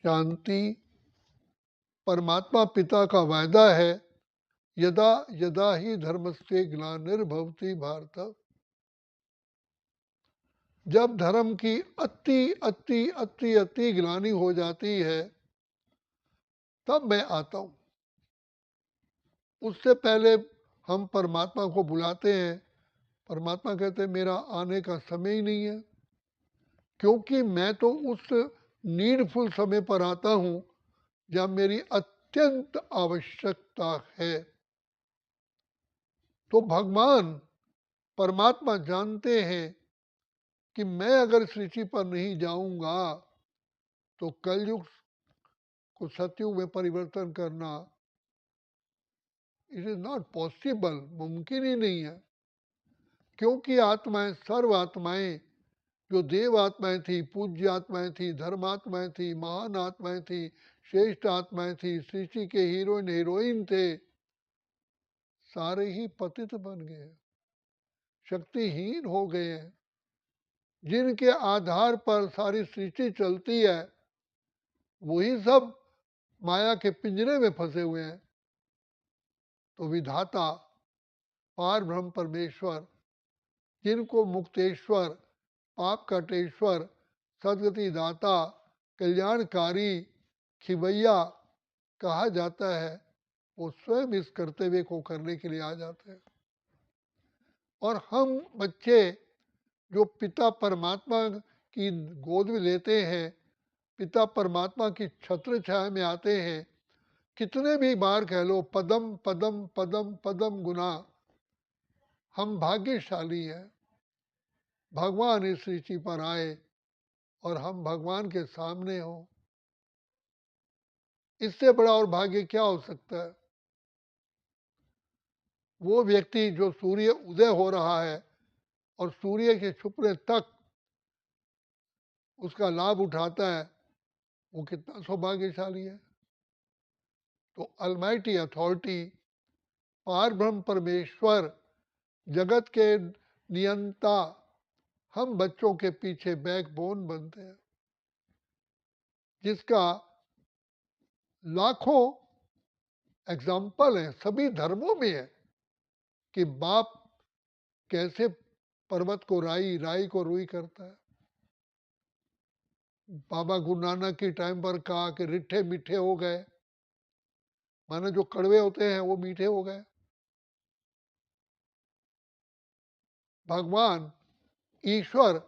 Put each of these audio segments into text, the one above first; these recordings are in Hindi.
शांति परमात्मा पिता का वायदा है। यदा यदा ही धर्मस्य ग्लानिर्भवति भारत, जब धर्म की अति अति अति अति ग्लानि हो जाती है तब मैं आता हूं। उससे पहले हम परमात्मा को बुलाते हैं, परमात्मा कहते हैं मेरा आने का समय ही नहीं है, क्योंकि मैं तो उस नीडफुल समय पर आता हूं जब मेरी अत्यंत आवश्यकता है। तो भगवान परमात्मा जानते हैं कि मैं अगर सृष्टि पर नहीं जाऊंगा तो कलयुग को सतयुग में परिवर्तन करना इट इज नॉट पॉसिबल, मुमकिन ही नहीं है। क्योंकि आत्माएं, सर्व आत्माएं जो देव आत्माएं थी, पूज्य आत्माएं थी, धर्मात्माएं थी, महान आत्माएं थी, श्रेष्ठ आत्माएं थी, सृष्टि के हीरोइन हीरोइन थे, सारे ही पतित बन गए, शक्तिहीन हो गए हैं। जिनके आधार पर सारी सृष्टि चलती है वही सब माया के पिंजरे में फंसे हुए हैं। तो विधाता पार ब्रह्म परमेश्वर, जिनको मुक्तेश्वर, पाप कटेश्वर, सदगति दाता, कल्याणकारी, खिवैया कहा जाता है, वो स्वयं इस कर्तव्य को करने के लिए आ जाते हैं। और हम बच्चे जो पिता परमात्मा की गोद में लेते हैं, पिता परमात्मा की छत्र छाया में आते हैं, कितने भी बार कह लो पदम पदम पदम पदम गुना, हम भाग्यशाली हैं। भगवान इस सृष्टि पर आए और हम भगवान के सामने हो, इससे बड़ा और भाग्य क्या हो सकता है। वो व्यक्ति जो सूर्य उदय हो रहा है और सूर्य के छुपने तक उसका लाभ उठाता है, वो कितना सौभाग्यशाली है। तो अलमाइटी अथॉरिटी, पार ब्रह्म परमेश्वर, जगत के नियंता, हम बच्चों के पीछे बैकबोन बनते हैं, जिसका लाखों एग्जाम्पल है, सभी धर्मों में है कि बाप कैसे पर्वत को राई, राई को रुई करता है। बाबा गुरु नानक के टाइम पर कहा कि रिट्ठे मीठे हो गए, माने जो कड़वे होते हैं वो मीठे हो गए। भगवान ईश्वर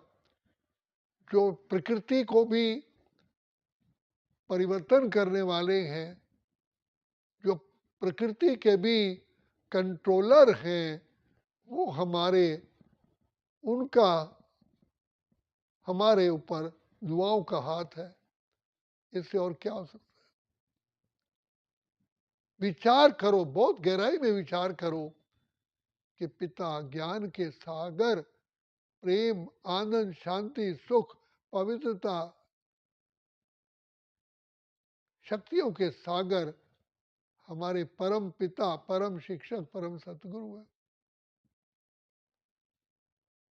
जो प्रकृति को भी परिवर्तन करने वाले हैं, जो प्रकृति के भी कंट्रोलर हैं, वो उनका हमारे ऊपर दुआओं का हाथ है। इससे और क्या हो सकता है। विचार करो, बहुत गहराई में विचार करो कि पिता ज्ञान के सागर, प्रेम, आनंद, शांति, सुख, पवित्रता, शक्तियों के सागर हमारे परम पिता, परम शिक्षक, परम सतगुरु है।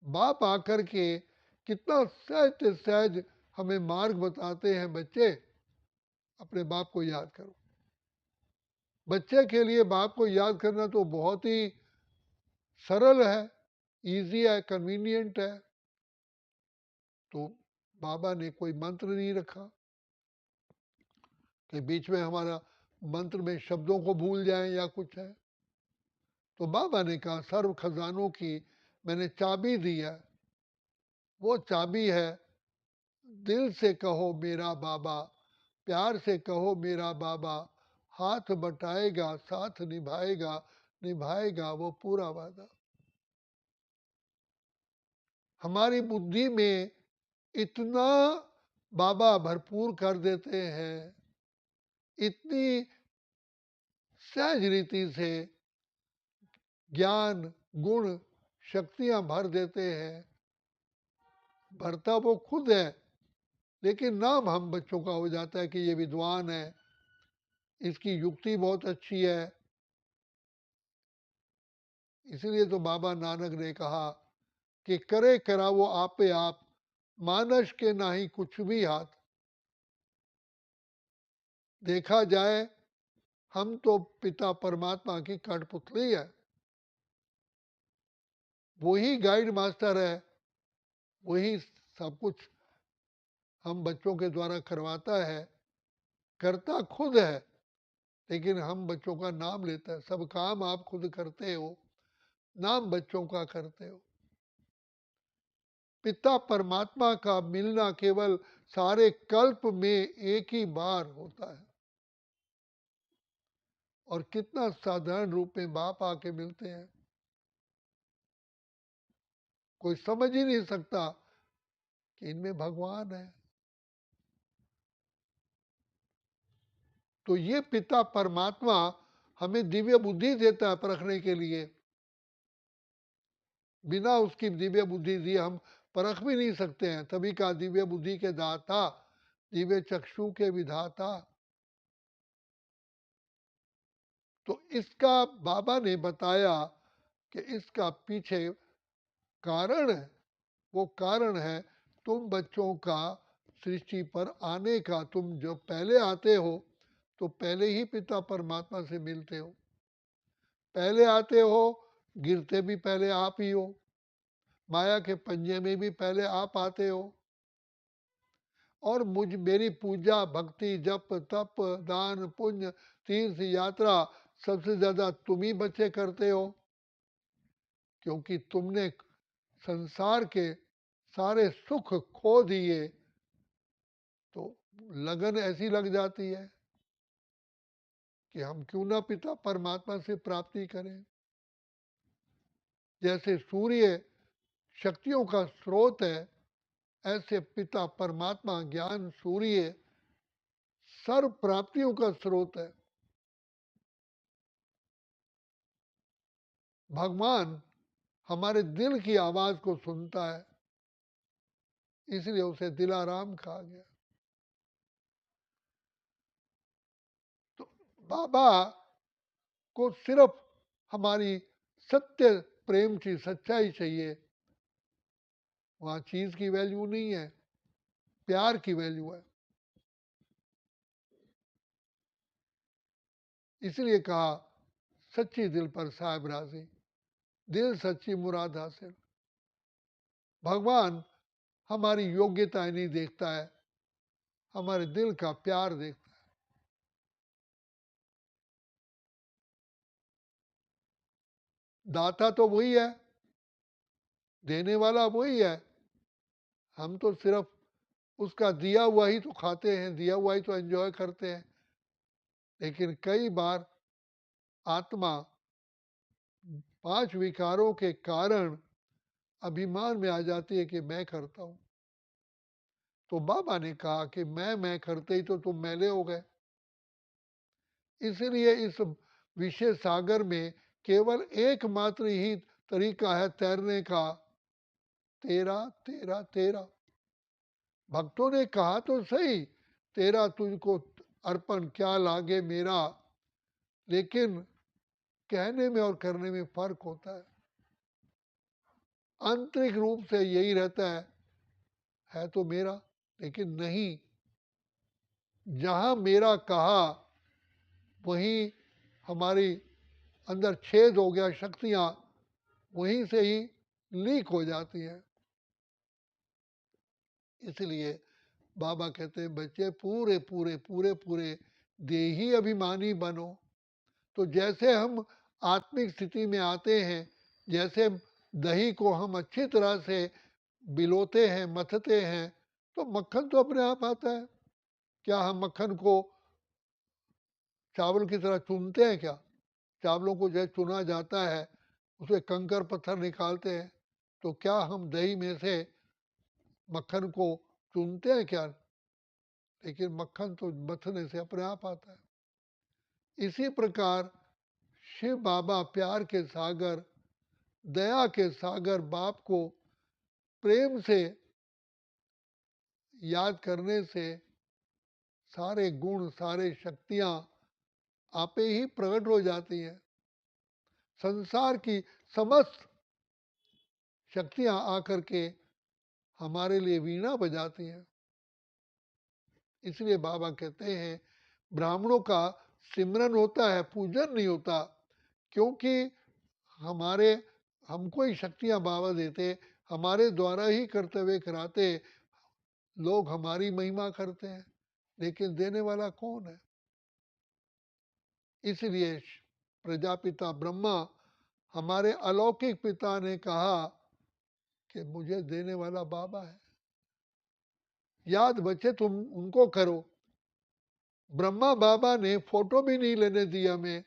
बाप आकर के कितना सहज सहज हमें मार्ग बताते हैं। बच्चे अपने बाप को याद करो। बच्चे के लिए बाप को याद करना तो बहुत ही सरल है, इजी है, कन्वीनियंट है। तो बाबा ने कोई मंत्र नहीं रखा कि बीच में हमारा मंत्र में शब्दों को भूल जाएं या कुछ है। तो बाबा ने कहा सर्व खजानों की मैंने चाबी दी है, वो चाबी है दिल से कहो मेरा बाबा, प्यार से कहो मेरा बाबा, हाथ बटाएगा साथ निभाएगा, निभाएगा वो पूरा वादा। हमारी बुद्धि में इतना बाबा भरपूर कर देते हैं, इतनी सहज रीति से ज्ञान, गुण, शक्तियां भर देते हैं। भरता वो खुद है, लेकिन नाम हम बच्चों का हो जाता है कि ये विद्वान है, इसकी युक्ति बहुत अच्छी है। इसलिए तो बाबा नानक ने कहा कि करे करावो आपे आप, मानस के ना ही कुछ भी हाथ। देखा जाए हम तो पिता परमात्मा की कठपुतली है, वही गाइड मास्टर है, वही सब कुछ हम बच्चों के द्वारा करवाता है, करता खुद है, लेकिन हम बच्चों का नाम लेते हैं। सब काम आप खुद करते हो, नाम बच्चों का करते हो। पिता परमात्मा का मिलना केवल सारे कल्प में एक ही बार होता है, और कितना साधारण रूप में बाप आके मिलते हैं, कोई समझ ही नहीं सकता कि इनमें भगवान है। तो ये पिता परमात्मा हमें दिव्य बुद्धि देता है परखने के लिए। बिना उसकी दिव्य बुद्धि दिए हम परख भी नहीं सकते हैं। तभी का दिव्य बुद्धि के दाता, दिव्य चक्षु के विधाता। तो इसका बाबा ने बताया कि इसका पीछे कारण है। वो कारण है तुम बच्चों का सृष्टि पर आने का। तुम जब पहले आते हो तो पहले ही पिता परमात्मा से मिलते हो। पहले आते हो, गिरते भी पहले आप ही हो, माया के पंजे में भी पहले आप आते हो। और मुझ मेरी पूजा भक्ति जप तप दान पुण्य तीर्थ यात्रा सबसे ज्यादा तुम ही बच्चे करते हो, क्योंकि तुमने संसार के सारे सुख खो दिए। तो लगन ऐसी लग जाती है कि हम क्यों ना पिता परमात्मा से प्राप्ति करें। जैसे सूर्य शक्तियों का स्रोत है, ऐसे पिता परमात्मा ज्ञान सूर्य सर्व प्राप्तियों का स्रोत है। भगवान हमारे दिल की आवाज को सुनता है, इसलिए उसे दिलाराम कहा गया। तो बाबा को सिर्फ हमारी सत्य प्रेम की सच्चाई चाहिए। वहां चीज की वैल्यू नहीं है, प्यार की वैल्यू है। इसलिए कहा सच्ची दिल पर साहिब राजी, दिल सच्ची मुराद हासिल। भगवान हमारी योग्यताएं नहीं देखता है, हमारे दिल का प्यार देखता है। दाता तो वही है, देने वाला वही है। हम तो सिर्फ उसका दिया हुआ ही तो खाते हैं, दिया हुआ ही तो एंजॉय करते हैं। लेकिन कई बार आत्मा पांच विकारों के कारण अभिमान में आ जाती है कि मैं करता हूं। तो बाबा ने कहा कि मैं करते ही तो तुम मैले हो गए। इसलिए इस विषय सागर में केवल एकमात्र ही तरीका है तैरने का, तेरा तेरा तेरा। भक्तों ने कहा तो सही, तेरा तुझको अर्पण क्या लागे मेरा, लेकिन कहने में और करने में फर्क होता है। आंतरिक रूप से यही रहता है तो मेरा, लेकिन नहीं। जहां मेरा कहा वहीं हमारी अंदर छेद हो गया, शक्तियां वहीं से ही लीक हो जाती हैं। इसलिए बाबा कहते हैं बच्चे पूरे पूरे पूरे पूरे देही अभिमानी बनो। तो जैसे हम आत्मिक स्थिति में आते हैं, जैसे दही को हम अच्छी तरह से बिलोते हैं, मथते हैं, तो मक्खन तो अपने आप आता है। क्या हम मक्खन को चावल की तरह चुनते हैं क्या? चावलों को जैसे चुना जाता है, उसे कंकर पत्थर निकालते हैं, तो क्या हम दही में से मक्खन को चुनते हैं क्या? लेकिन मक्खन तो मथने से अपने आप आता है। इसी प्रकार शिव बाबा प्यार के सागर, दया के सागर बाप को प्रेम से याद करने से सारे गुण सारे शक्तियां आपे ही प्रकट हो जाती हैं। संसार की समस्त शक्तियां आकर के हमारे लिए वीणा बजाती हैं। इसलिए बाबा कहते हैं ब्राह्मणों का सिमरन होता है, पूजन नहीं होता, क्योंकि हमारे हमको ही शक्तियां बाबा देते, हमारे द्वारा ही कर्तव्य कराते, लोग हमारी महिमा करते हैं, लेकिन देने वाला कौन है? इसलिए प्रजापिता ब्रह्मा, हमारे अलौकिक पिता ने कहा कि मुझे देने वाला बाबा है। याद बच्चे तुम उनको करो। ब्रह्मा बाबा ने फोटो भी नहीं लेने दी हमें।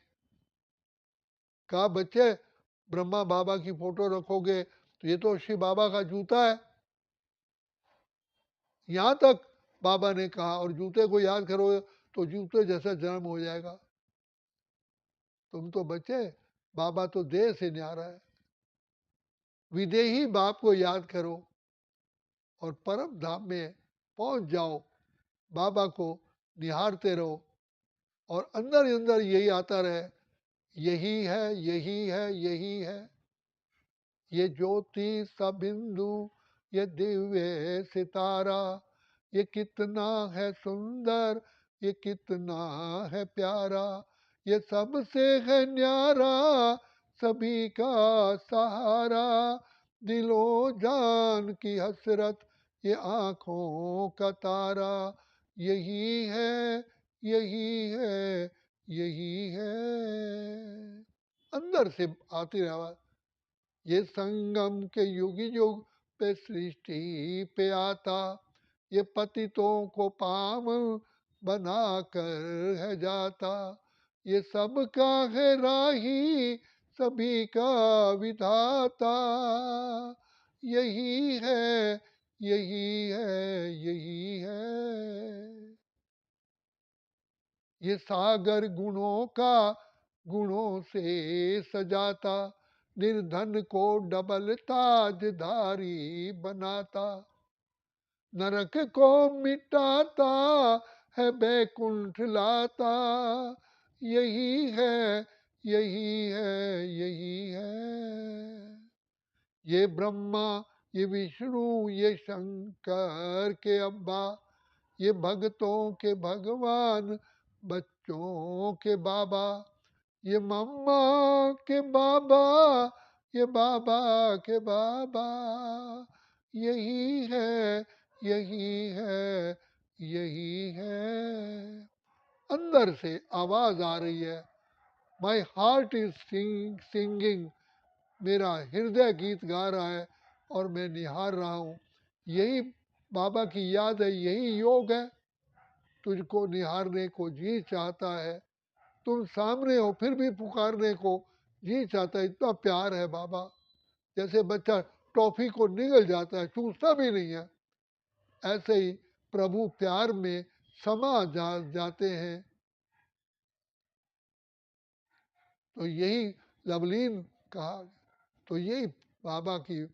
कहा बच्चे ब्रह्मा बाबा की फोटो रखोगे तो ये तो शिव बाबा का जूता है। यहां तक बाबा ने कहा, और जूते को याद करोगे तो जूते जैसा जन्म हो जाएगा। तुम तो बच्चे, बाबा तो देह से न्यारा है। विदेही बाप को याद करो और परम धाम में पहुंच जाओ। बाबा को निहारते रहो और अंदर ही अंदर यही आता रहे, यही है, यही है, यही है। ये ज्योति सा बिंदु, ये दिव्य सितारा, ये कितना है सुंदर, ये कितना है प्यारा, ये सबसे है न्यारा, सभी का सहारा, दिलो जान की हसरत, ये आंखों का तारा, यही है, यही है, यही है। अंदर से आती रहे आवाज। ये संगम के युग युग पे सृष्टि पे आता, ये पतितों को पावन बना कर है जाता, ये सबका है राही, सभी का विधाता, यही है, यही है, यही है। ये सागर गुणों का गुणों से सजाता, निर्धन को डबल ताजधारी बनाता, नरक को मिटाता है बैकुंठ लाता, यही है, यही है, यही है। ये ब्रह्मा, ये विष्णु, ये शंकर के अब्बा, ये भक्तों के भगवान, बच्चों के बाबा, ये मम्मा के बाबा, ये बाबा के बाबा, यही है, यही है, यही है। अंदर से आवाज आ रही है, माई हार्ट इज सिंगिंग, मेरा हृदय गीत गा रहा है और मैं निहार रहा हूँ। यही बाबा की याद है, यही योग है। तुझको निहारने को जी चाहता है, तुम सामने हो फिर भी पुकारने को जी चाहता है। इतना प्यार है बाबा। जैसे बच्चा टॉफी को निगल जाता है, चूसता भी नहीं है, ऐसे ही प्रभु प्यार में समा जाते हैं। तो यही लवलीन कहा, तो यही बाबा की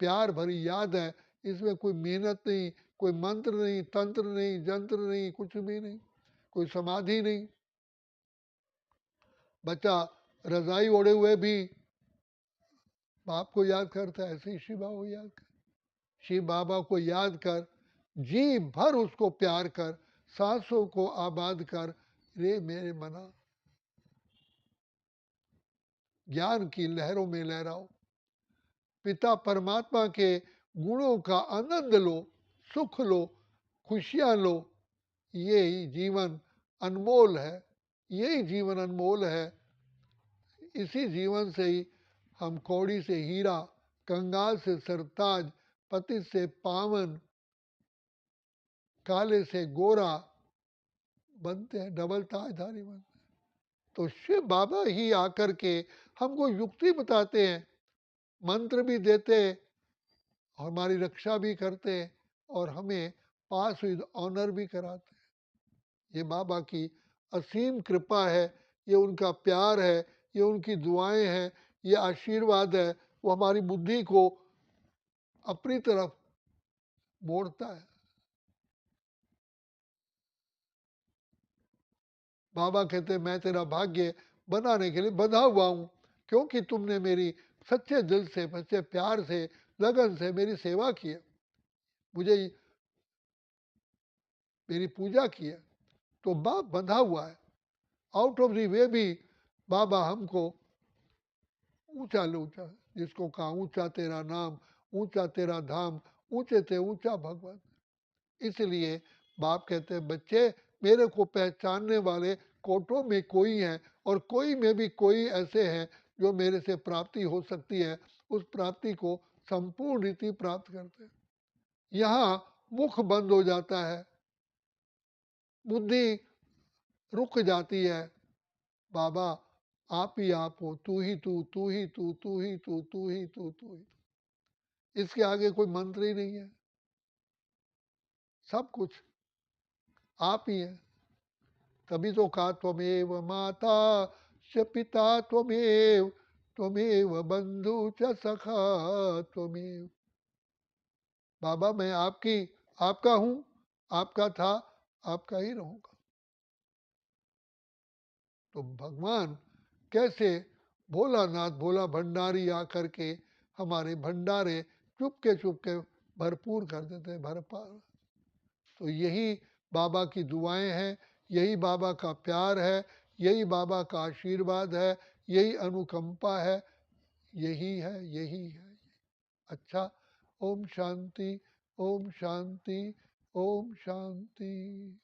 प्यार भरी याद है। इसमें कोई मेहनत नहीं, कोई मंत्र नहीं, तंत्र नहीं, जंत्र नहीं, कुछ भी नहीं, कोई समाधि नहीं। बच्चा रजाई ओढ़े हुए भी बाप को याद करता है, ऐसे ही शिव बाबा को याद कर, शिव बाबा को याद कर, जी भर उसको प्यार कर, सांसों को आबाद कर, रे मेरे मना, ज्ञान की लहरों में लहराओ। पिता परमात्मा के गुणों का आनंद लो, सुख लो, खुशियां लो। ये ही जीवन अनमोल है, यही जीवन अनमोल है। इसी जीवन से ही हम कौड़ी से हीरा, कंगाल से सरताज, पति से पावन, काले से गोरा बनते हैं, डबल ताजधारी बनते हैं। तो शिव बाबा ही आकर के हमको युक्ति बताते हैं, मंत्र भी देते, हमारी रक्षा भी करते और हमें पास विद ऑनर भी कराते। ये बाबा की असीम कृपा है, ये उनका प्यार है, ये उनकी दुआएं हैं, ये आशीर्वाद है। वो हमारी बुद्धि को अपनी तरफ मोड़ता है। बाबा कहते हैं मैं तेरा भाग्य बनाने के लिए बंधा हुआ हूँ, क्योंकि तुमने मेरी सच्चे दिल से, सच्चे प्यार से, लगन से मेरी सेवा की है, मुझे मेरी पूजा की है। तो बाप बंधा हुआ है। आउट ऑफ द वे भी बाबा हमको ऊंचा ऊंचा, जिसको कहा ऊंचा तेरा नाम, ऊंचा तेरा धाम, ऊंचे से ऊंचा भगवान। इसलिए बाप कहते हैं बच्चे मेरे को पहचानने वाले कोटों में कोई है, और कोई में भी कोई ऐसे हैं जो मेरे से प्राप्ति हो सकती है, उस प्राप्ति को संपूर्ण रीति प्राप्त करते हैं। यहाँ मुख बंद हो जाता है, बुद्धि रुक जाती है। बाबा आप ही आप हो, तू ही तू, तू ही तू, तू ही तू, तू ही तू, तू ही तू। इसके आगे कोई मंत्र ही नहीं है, सब कुछ आप ही है। तभी तो कहा त्वमेव माता च पिता त्वमेव, त्वमेव बंधु च सखा त्वमेव। बाबा मैं आपकी, आपका हूं, आपका था, आपका ही रहूंगा। तो भगवान कैसे भोलानाथ भोला भंडारी आकर के हमारे भंडारे चुपके भरपूर कर देते हैं, भरपार। तो यही बाबा की दुआएं हैं, यही बाबा का प्यार है, यही बाबा का आशीर्वाद है, यही अनुकंपा है, यही है, यही है। अच्छा, ओम शांति, ओम शांति, ओम शांति।